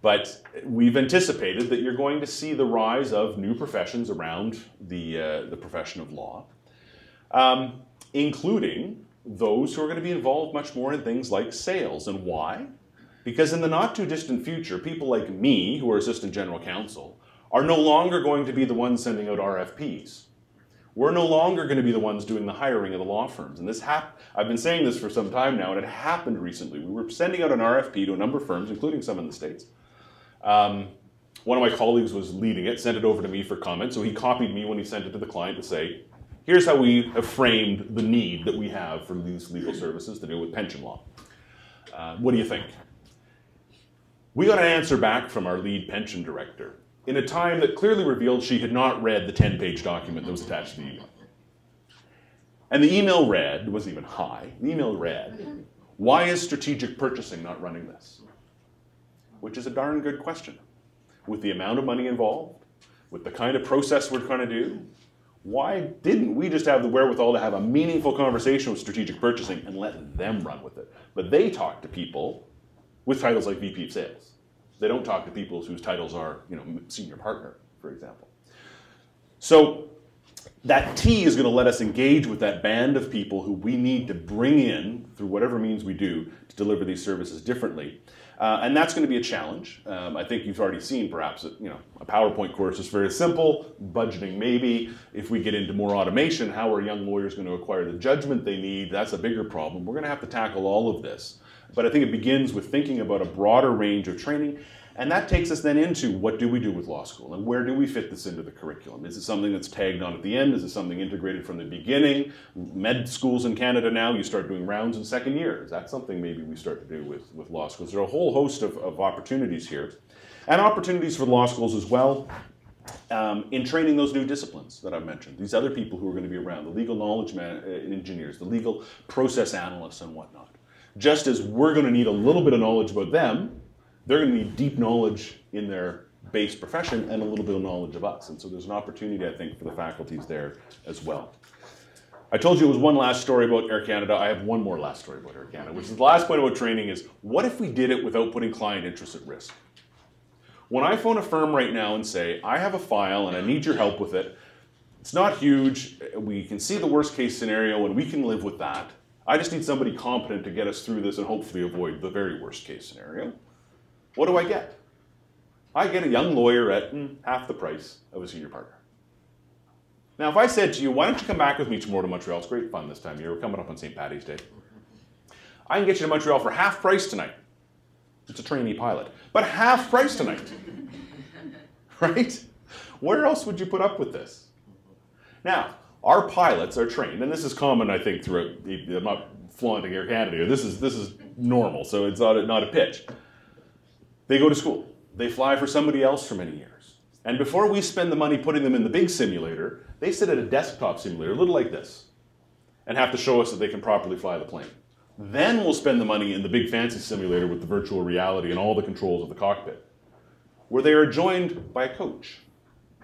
but we've anticipated that you're going to see the rise of new professions around the profession of law, including those who are going to be involved much more in things like sales. And why? Because in the not too distant future, people like me, who are assistant general counsel, are no longer going to be the ones sending out RFPs. We're no longer going to be the ones doing the hiring of the law firms. And I've been saying this for some time now, and it happened recently. We were sending out an RFP to a number of firms, including some in the States. One of my colleagues was leading it, sent it over to me for comment, so he copied me when he sent it to the client to say, here's how we have framed the need that we have for these legal services to deal with pension law. What do you think? We got an answer back from our lead pension director in a time that clearly revealed she had not read the 10-page document that was attached to the email. And the email read, it wasn't even high, the email read, why is strategic purchasing not running this? Which is a darn good question. With the amount of money involved, with the kind of process we're trying to do, why didn't we just have the wherewithal to have a meaningful conversation with strategic purchasing and let them run with it? But they talk to people with titles like VP of Sales. They don't talk to people whose titles are, senior partner, for example. So that T is going to let us engage with that band of people who we need to bring in through whatever means we do to deliver these services differently. And that's going to be a challenge. I think you've already seen perhaps that, a PowerPoint course is very simple, budgeting maybe. If we get into more automation, how are young lawyers going to acquire the judgment they need? That's a bigger problem. We're going to have to tackle all of this. But I think it begins with thinking about a broader range of training, and that takes us then into what do we do with law school, and where do we fit this into the curriculum? Is it something that's tagged on at the end? Is it something integrated from the beginning? Med schools in Canada now, you start doing rounds in second year. Is that something maybe we start to do with law schools? There are a whole host of opportunities here, and opportunities for law schools as well in training those new disciplines that I've mentioned, these other people who are going to be around, the legal knowledge engineers, the legal process analysts and whatnot. Just as we're going to need a little bit of knowledge about them, they're going to need deep knowledge in their base profession and a little bit of knowledge of us. And so there's an opportunity, I think, for the faculties there as well. I told you it was one last story about Air Canada. I have one more last story about Air Canada, which is the last point about training is, what if we did it without putting client interests at risk? When I phone a firm right now and say, I have a file and I need your help with it, it's not huge, we can see the worst case scenario and we can live with that. I just need somebody competent to get us through this and hopefully avoid the very worst case scenario. What do I get? I get a young lawyer at half the price of a senior partner. Now, if I said to you, why don't you come back with me tomorrow to Montreal? It's great fun this time of year. We're coming up on St. Paddy's Day. I can get you to Montreal for half price tonight. It's a trainee pilot, but half price tonight. Right? Where else would you put up with this? Now, our pilots are trained, and this is common, I think, throughout. I'm not flaunting Air Canada here. This is normal, so it's not a pitch. They go to school. They fly for somebody else for many years. And before we spend the money putting them in the big simulator, they sit at a desktop simulator, a little like this, and have to show us that they can properly fly the plane. Then we'll spend the money in the big fancy simulator with the virtual reality and all the controls of the cockpit, where they are joined by a coach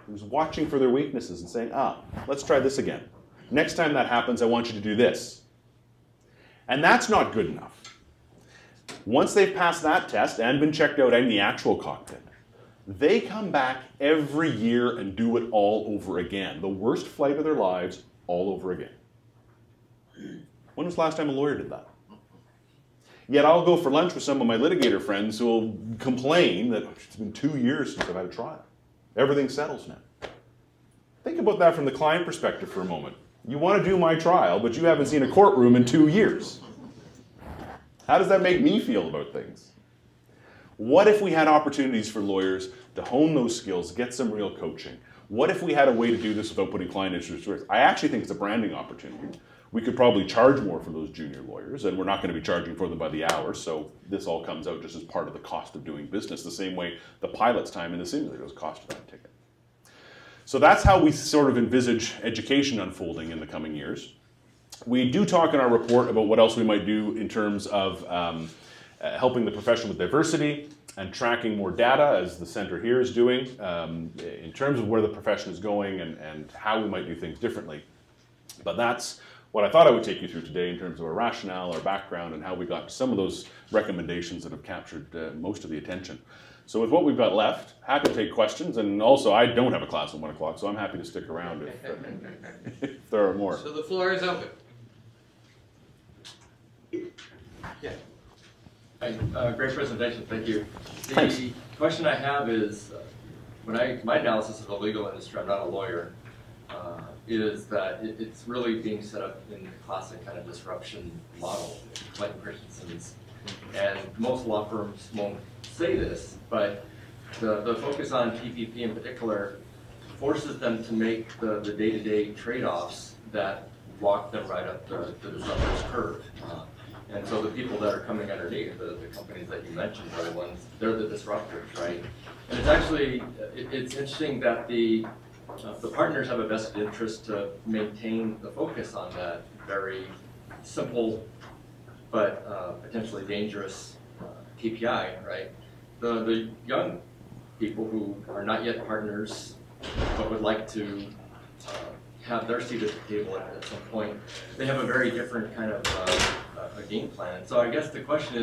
who's watching for their weaknesses and saying, let's try this again. Next time that happens, I want you to do this. And that's not good enough. Once they've passed that test and been checked out in the actual cockpit, they come back every year and do it all over again. The worst flight of their lives, all over again. When was the last time a lawyer did that? Yet I'll go for lunch with some of my litigator friends who will complain that it's been 2 years since I've had a trial. Everything settles now. Think about that from the client perspective for a moment. You want to do my trial, but you haven't seen a courtroom in 2 years. How does that make me feel about things? What if we had opportunities for lawyers to hone those skills, get some real coaching? What if we had a way to do this without putting client interests at risk? I actually think it's a branding opportunity. We could probably charge more for those junior lawyers, and we're not going to be charging for them by the hour, so this all comes out just as part of the cost of doing business, the same way the pilot's time in the simulator was cost of that ticket. So that's how we sort of envisage education unfolding in the coming years. We do talk in our report about what else we might do in terms of helping the profession with diversity and tracking more data, as the center here is doing, in terms of where the profession is going and how we might do things differently. But that's what I thought I would take you through today in terms of our rationale, our background, and how we got to some of those recommendations that have captured most of the attention. So with what we've got left, happy to take questions, and also I don't have a class at 1 o'clock, so I'm happy to stick around if there are more. So the floor is open. Yeah. Hi, great presentation, thank you. The Thanks. question I have is, my analysis of the legal industry, I'm not a lawyer, is that it's really being set up in the classic kind of disruption model, like Christensen's. And most law firms won't say this, but the focus on PPP in particular forces them to make the day-to-day trade-offs that walk them right up the disruptor's curve. And so the people that are coming underneath, the companies that you mentioned are the ones, they're the disruptors, right? And it's actually, it's interesting that the partners have a vested interest to maintain the focus on that very simple but potentially dangerous KPI, right? The young people who are not yet partners but would like to have their seat at the table at some point, they have a very different kind of a game plan. So I guess the question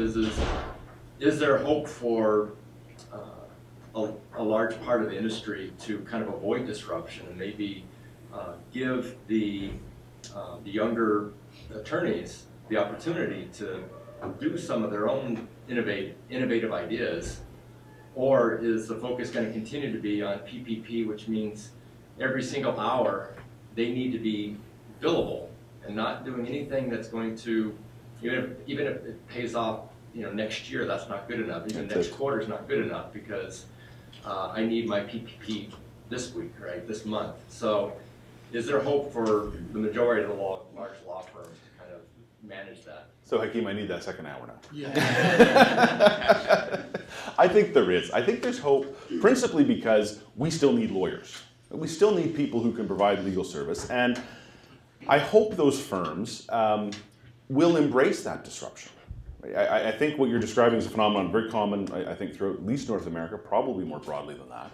is there hope for a large part of the industry to kind of avoid disruption and maybe give the younger attorneys the opportunity to do some of their own innovative ideas? Or is the focus going to continue to be on PPP, which means every single hour they need to be billable and not doing anything that's going to, even if it pays off, next year, that's not good enough. Even next quarter is not good enough because I need my PPP this week, right, this month. So is there hope for the majority of the large law firms to kind of manage that? So Hakeem, I need that second hour now. Yeah. I think there is. I think there's hope, principally because we still need lawyers. We still need people who can provide legal service, and I hope those firms will embrace that disruption. I think what you're describing is a phenomenon very common, I think, throughout at least North America, probably more broadly than that.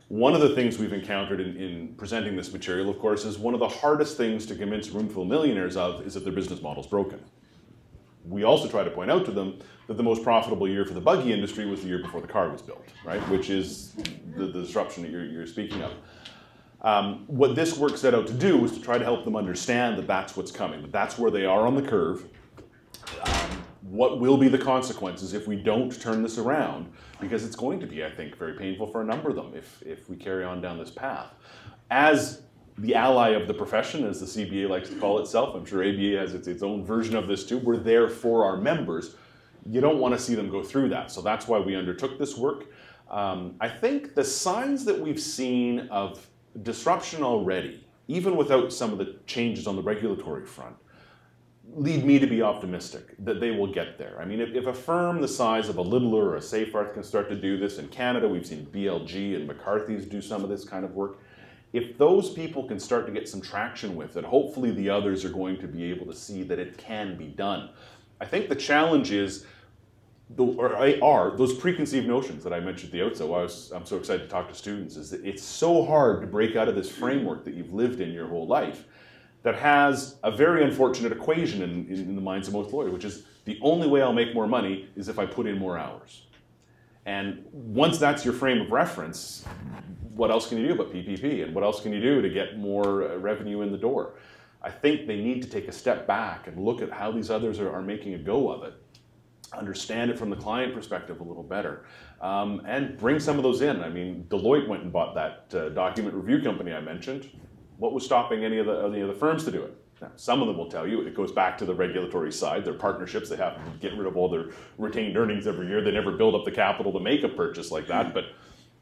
One of the things we've encountered in presenting this material, of course, is one of the hardest things to convince a room full of millionaires of is that their business model's broken. We also try to point out to them that the most profitable year for the buggy industry was the year before the car was built, right? Which is the disruption that you're speaking of. What this work set out to do is to try to help them understand that that's what's coming, that that's where they are on the curve. What will be the consequences if we don't turn this around? Because it's going to be, I think, very painful for a number of them if we carry on down this path. As the ally of the profession, as the CBA likes to call itself, I'm sure ABA has its own version of this too, we're there for our members. You don't want to see them go through that. So that's why we undertook this work. I think the signs that we've seen of disruption already, even without some of the changes on the regulatory front, lead me to be optimistic that they will get there. I mean, if a firm the size of a Littler or a Safeart can start to do this, in Canada we've seen BLG and McCarthy's do some of this kind of work. If those people can start to get some traction with it, hopefully the others are going to be able to see that it can be done. I think the challenge is, those preconceived notions that I mentioned at the outset, why I'm so excited to talk to students, is that it's so hard to break out of this framework that you've lived in your whole life that has a very unfortunate equation in the minds of most lawyers, which is the only way I'll make more money is if I put in more hours. And once that's your frame of reference, what else can you do but PPP? And what else can you do to get more revenue in the door? I think they need to take a step back and look at how these others are making a go of it, understand it from the client perspective a little better, and bring some of those in. I mean, Deloitte went and bought that document review company I mentioned. What was stopping any of the firms to do it? Now, some of them will tell you it goes back to the regulatory side. Their partnerships, they have to get rid of all their retained earnings every year. They never build up the capital to make a purchase like that, but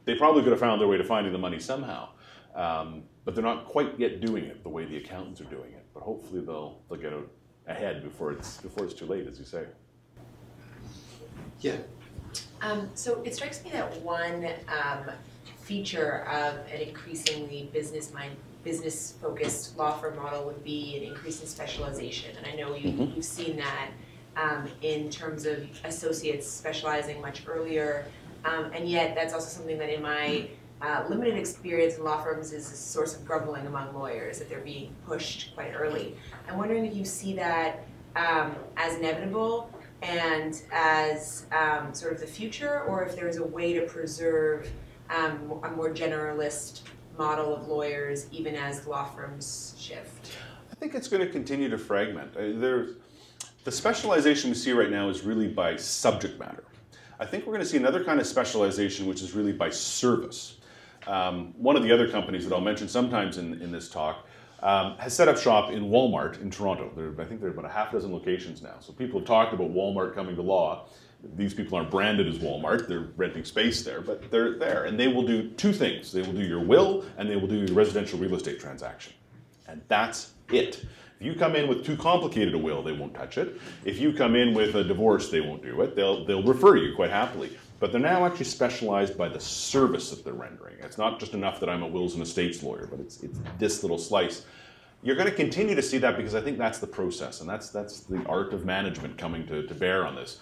they probably could have found their way to finding the money somehow. But they're not quite yet doing it the way the accountants are doing it. but hopefully they'll get out ahead before it's too late, as you say. Yeah. So it strikes me that one feature of an increasingly business-focused law firm model would be an increase in specialization, and I know you've seen that in terms of associates specializing much earlier, and yet that's also something that in my limited experience in law firms is a source of grumbling among lawyers, that they're being pushed quite early. I'm wondering if you see that as inevitable and as sort of the future, or if there's a way to preserve a more generalist model of lawyers even as law firms shift. I think it's going to continue to fragment. The specialization we see right now is really by subject matter. I think we're going to see another kind of specialization which is really by service. One of the other companies that I'll mention sometimes in this talk has set up shop in Walmart in Toronto. I think there are about a half dozen locations now. So people have talked about Walmart coming to law. These people aren't branded as Walmart, they're renting space there, but they're there. And they will do two things. They will do your will and they will do your residential real estate transaction. And that's it. If you come in with too complicated a will, they won't touch it. If you come in with a divorce, they won't do it. They'll refer you quite happily. But they're now actually specialized by the service that they're rendering. It's not just enough that I'm a wills and estates lawyer, but it's this little slice. You're going to continue to see that because I think that's the process, and that's the art of management coming to bear on this.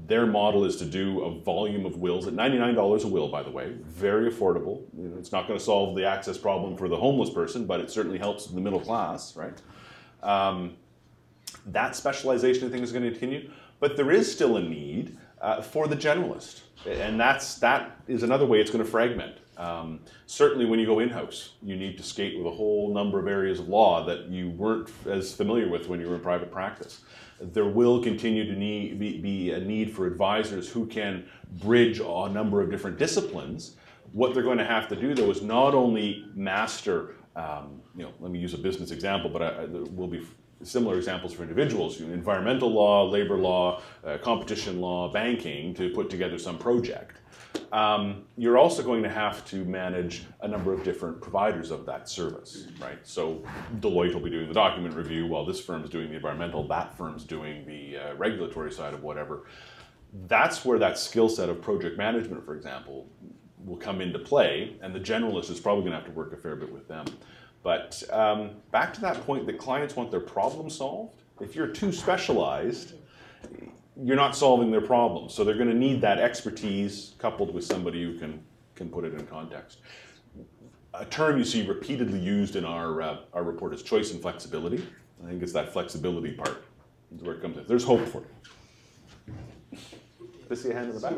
Their model is to do a volume of wills at $99 a will, by the way, very affordable. You know, it's not going to solve the access problem for the homeless person, but it certainly helps the middle class, right? That specialization, I think, is going to continue, but there is still a need for the generalist, and that is another way it's going to fragment. Certainly when you go in-house, you need to skate with a whole number of areas of law that you weren't as familiar with when you were in private practice. There will continue to be a need for advisors who can bridge a number of different disciplines. What they're going to have to do, though, is not only master, let me use a business example, but there will be similar examples for individuals, environmental law, labor law, competition law, banking, to put together some project. You're also going to have to manage a number of different providers of that service, right? So Deloitte will be doing the document review while this firm's doing the environmental, that firm's doing the regulatory side of whatever. That's where that skill set of project management, for example, will come into play, and the generalist is probably going to have to work a fair bit with them. But back to that point that clients want their problem solved. If you're too specialized, you're not solving their problems. So they're going to need that expertise coupled with somebody who can put it in context. A term you see repeatedly used in our report is choice and flexibility. I think it's that flexibility part is where it comes in. There's hope for it. Did I see a hand in the back?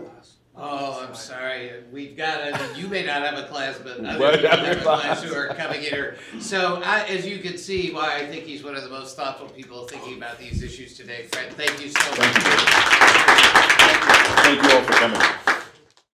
Oh, I'm sorry. We've got you may not have a class, but other people have a class who are coming in here. So as you can see, why I think he's one of the most thoughtful people thinking about these issues today. Fred, thank you so much. Thank you all for coming.